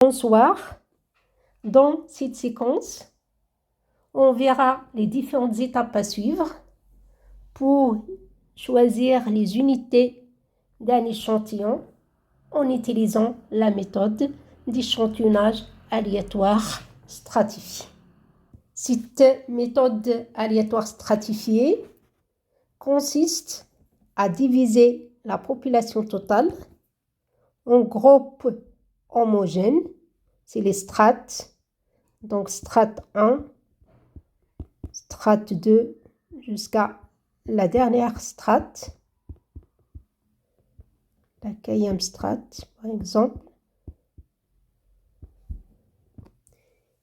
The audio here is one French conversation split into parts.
Bonsoir. Dans cette séquence, on verra les différentes étapes à suivre pour choisir les unités d'un échantillon en utilisant la méthode d'échantillonnage aléatoire stratifié. Cette méthode aléatoire stratifiée consiste à diviser la population totale en groupes homogènes, c'est les strates, donc strate 1, strate 2, jusqu'à la dernière strate, la 4e strate par exemple.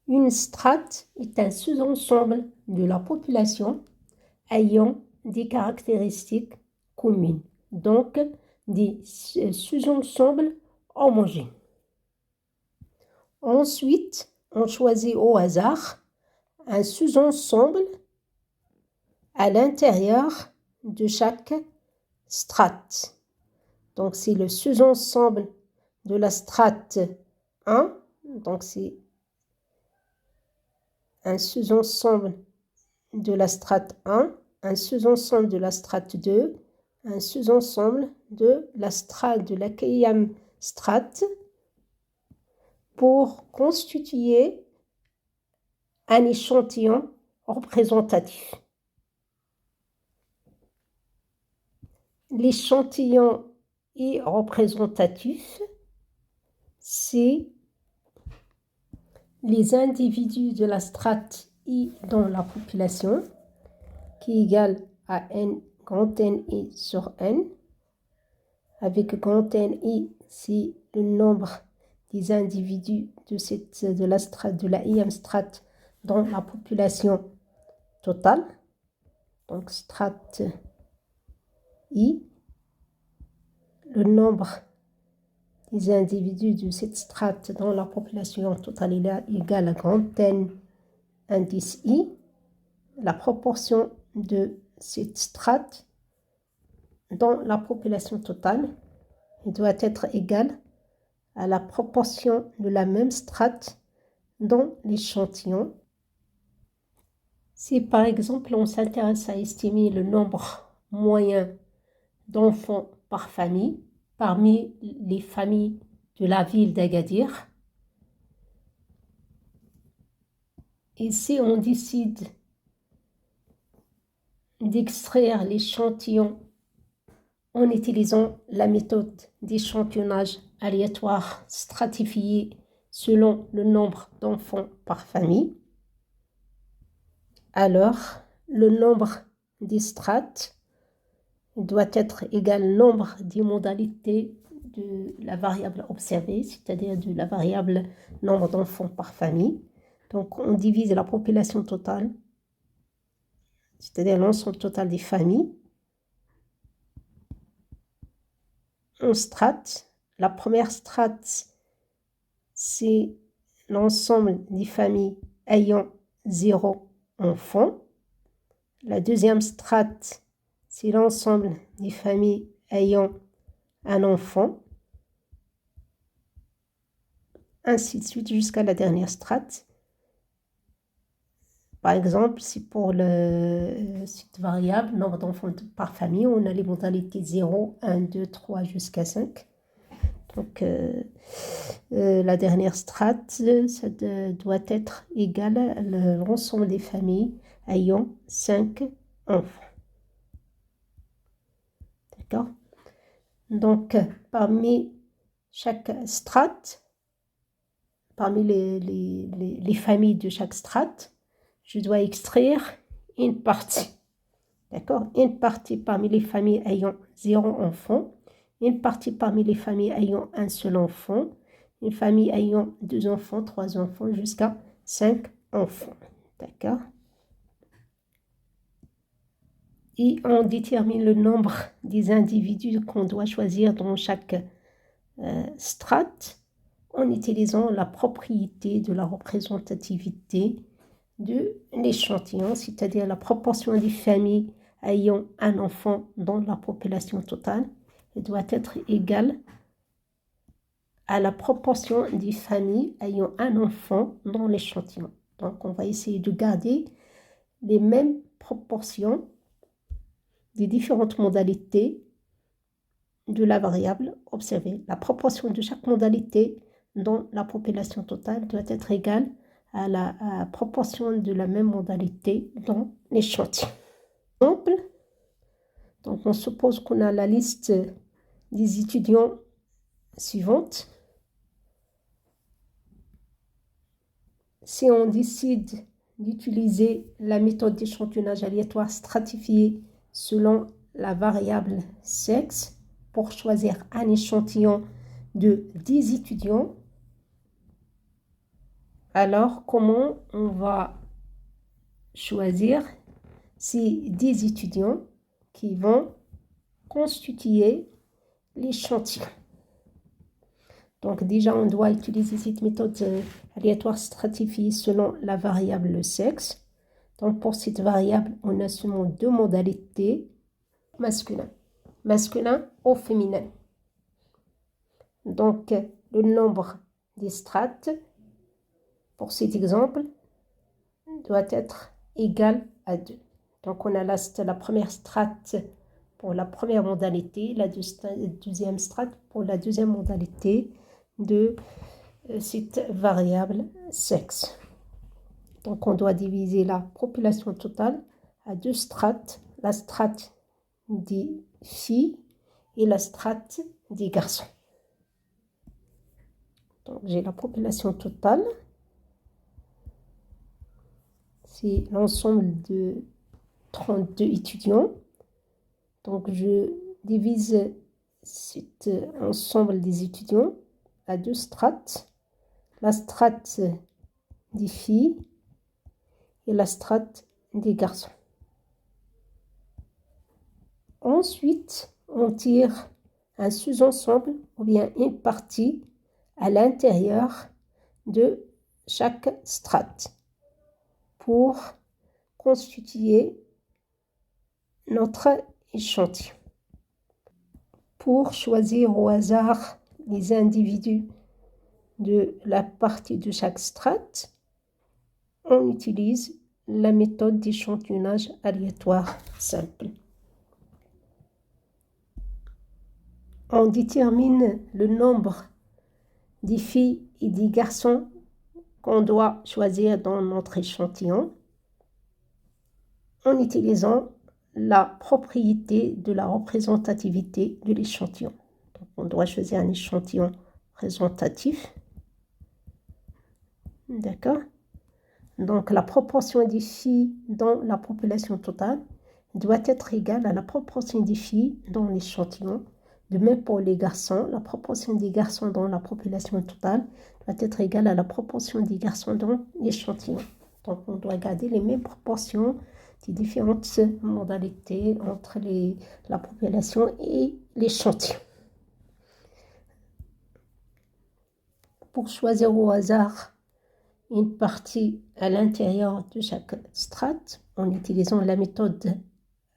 Une strate est un sous-ensemble de la population ayant des caractéristiques communes, donc des sous-ensembles homogènes. Ensuite, on choisit au hasard un sous-ensemble à l'intérieur de chaque strate. Donc, c'est le sous-ensemble de la strate 1. Donc, c'est un sous-ensemble de la strate 1, un sous-ensemble de la strate 2, un sous-ensemble de la 4e strate pour constituer un échantillon représentatif. L'échantillon est représentatif, c'est les individus de la strate I dans la population qui est égal à n, grand N I sur N, avec grand N I, c'est le nombre des individus de la ième strate dans la population totale, donc strate I, le nombre des individus de cette strate dans la population totale est égal à grand N indice I, la proportion de cette strate dans la population totale doit être égale à la proportion de la même strate dans l'échantillon. Si par exemple on s'intéresse à estimer le nombre moyen d'enfants par famille parmi les familles de la ville d'Agadir, et si on décide d'extraire l'échantillon en utilisant la méthode d'échantillonnage aléatoire stratifié selon le nombre d'enfants par famille, alors le nombre des strates doit être égal au nombre des modalités de la variable observée, c'est-à-dire de la variable nombre d'enfants par famille. Donc on divise la population totale, c'est-à-dire l'ensemble total des familles, en strates. La première strate, c'est l'ensemble des familles ayant 0 enfant. La deuxième strate, c'est l'ensemble des familles ayant un enfant. Ainsi de suite jusqu'à la dernière strate. Par exemple, si pour cette variable, nombre d'enfants par famille, on a les modalités 0, 1, 2, 3 jusqu'à 5. Donc, la dernière strate, ça doit être égal à l'ensemble des familles ayant 5 enfants. D'accord? Donc, parmi chaque strate, parmi les familles de chaque strate, je dois extraire une partie. D'accord? Une partie parmi les familles ayant 0 enfant, une partie parmi les familles ayant un seul enfant, une famille ayant 2 enfants, 3 enfants, jusqu'à 5 enfants. D'accord? Et on détermine le nombre des individus qu'on doit choisir dans chaque strate en utilisant la propriété de la représentativité de l'échantillon, c'est-à-dire la proportion des familles ayant un enfant dans la population totale doit être égale à la proportion des familles ayant un enfant dans l'échantillon. Donc, on va essayer de garder les mêmes proportions des différentes modalités de la variable observée. La proportion de chaque modalité dans la population totale doit être égale à la proportion de la même modalité dans l'échantillon. Donc, on suppose qu'on a la liste des étudiants suivantes. Si on décide d'utiliser la méthode d'échantillonnage aléatoire stratifié selon la variable sexe pour choisir un échantillon de 10 étudiants, alors comment on va choisir ces 10 étudiants qui vont constituer l'échantillon? Donc déjà, on doit utiliser cette méthode aléatoire stratifiée selon la variable sexe. Donc pour cette variable, on a seulement deux modalités, masculin ou féminin. Donc le nombre des strates, pour cet exemple, doit être égal à 2. Donc on a la première strate pour la première modalité, la deuxième strate pour la deuxième modalité de cette variable sexe. Donc on doit diviser la population totale à deux strates, la strate des filles et la strate des garçons. Donc j'ai la population totale, c'est l'ensemble de 32 étudiants. Donc je divise cet ensemble des étudiants à deux strates, la strate des filles et la strate des garçons. Ensuite, on tire un sous-ensemble ou bien une partie à l'intérieur de chaque strate pour constituer notre échantillon. Pour choisir au hasard les individus de la partie de chaque strate, on utilise la méthode d'échantillonnage aléatoire simple. On détermine le nombre des filles et des garçons qu'on doit choisir dans notre échantillon en utilisant la propriété de la représentativité de l'échantillon. Donc, on doit choisir un échantillon représentatif. D'accord? Donc, la proportion des filles dans la population totale doit être égale à la proportion des filles dans l'échantillon. De même pour les garçons, la proportion des garçons dans la population totale doit être égale à la proportion des garçons dans l'échantillon. Donc, on doit garder les mêmes proportions des différentes modalités entre la population et l'échantillon. Pour choisir au hasard une partie à l'intérieur de chaque strate, en utilisant la méthode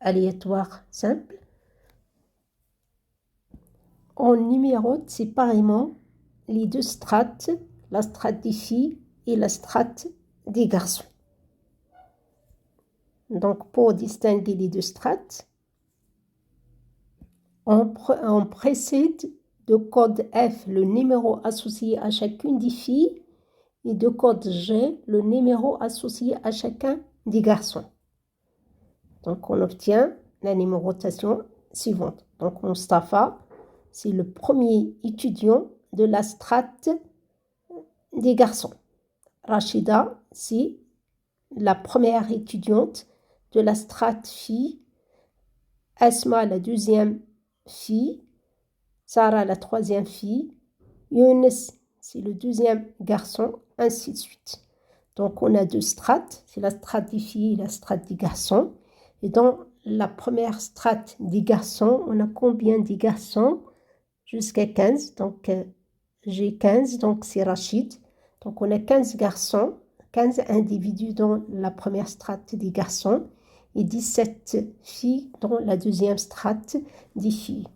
aléatoire simple, on numérote séparément les deux strates, la strate des filles et la strate des garçons. Donc, pour distinguer les deux strates, on précède de code F le numéro associé à chacune des filles et de code G le numéro associé à chacun des garçons. Donc, on obtient la numérotation suivante. Donc, Mustapha, c'est le premier étudiant de la strate des garçons. Rachida, c'est la première étudiante de la strate fille. Asma, la deuxième fille. Sarah, la troisième fille. Younes, c'est le deuxième garçon, ainsi de suite. Donc, on a deux strates, c'est la strate des filles et la strate des garçons. Et dans la première strate des garçons, on a combien de garçons? Jusqu'à 15. Donc, j'ai 15, donc c'est Rachid. Donc, on a 15 garçons, 15 individus dans la première strate des garçons et 17 filles dans la deuxième strate des filles.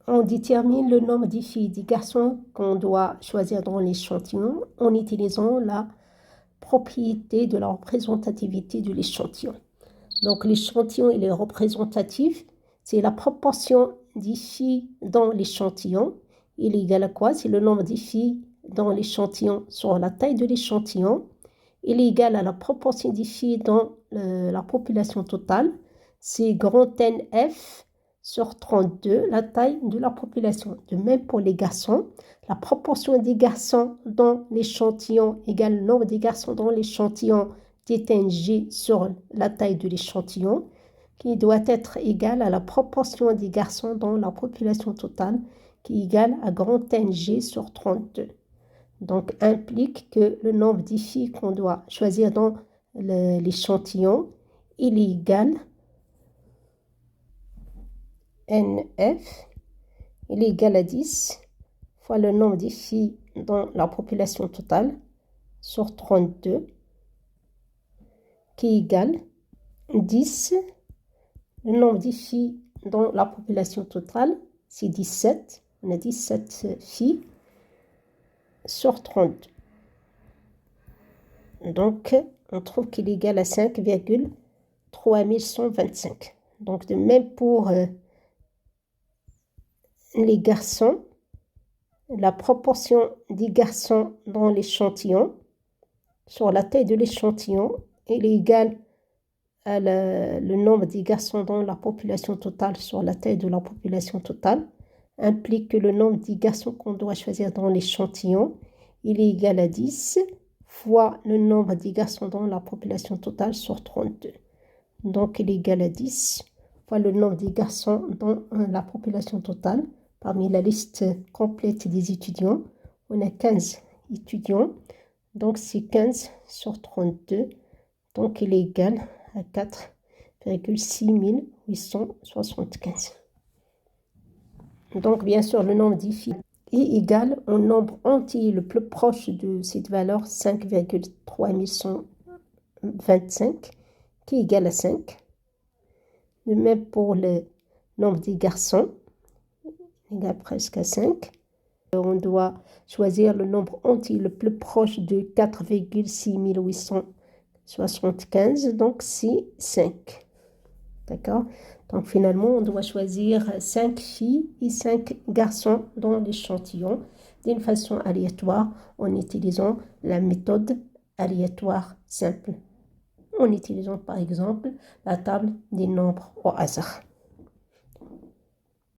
on détermine le nombre des filles et des garçons qu'on doit choisir dans l'échantillon en utilisant la propriété de la représentativité de l'échantillon. Donc l'échantillon, il est représentatif, c'est la proportion des filles dans l'échantillon. Il est égal à quoi? C'est le nombre des filles dans l'échantillon sur la taille de l'échantillon. Il est égal à la proportion des filles dans la population totale. C'est grand NF sur 32, la taille de la population. De même pour les garçons, la proportion des garçons dans l'échantillon égale le nombre des garçons dans l'échantillon G sur la taille de l'échantillon, qui doit être égal à la proportion des garçons dans la population totale, qui est égale à grand NG sur 32. Donc, implique que le nombre de filles qu'on doit choisir dans l'échantillon, il est égal NF, il est égal à 10 fois le nombre de filles dans la population totale sur 32, qui est égal 10, le nombre de filles dans la population totale, c'est 17, on a 17 filles sur 32. Donc, on trouve qu'il est égal à 5,3125. Donc, de même pour les garçons, la proportion des garçons dans l'échantillon, sur la taille de l'échantillon, il est égal à le nombre des garçons dans la population totale sur la taille de la population totale, implique que le nombre des garçons qu'on doit choisir dans l'échantillon, il est égal à 10 fois le nombre des garçons dans la population totale sur 32. Donc, il est égal à 10 fois le nombre des garçons dans la population totale. Parmi la liste complète des étudiants, on a 15 étudiants. Donc, c'est 15 sur 32. Donc, il est égal à 4,6875. Donc, bien sûr, le nombre des filles est égal au nombre entier le plus proche de cette valeur, 5,3125, qui est égal à 5. De même pour le nombre des garçons, égal presque à 5. On doit choisir le nombre entier le plus proche de 4,6875, donc c'est 5. D'accord? Donc finalement, on doit choisir 5 filles et 5 garçons dans l'échantillon d'une façon aléatoire en utilisant la méthode aléatoire simple. En utilisant par exemple la table des nombres au hasard.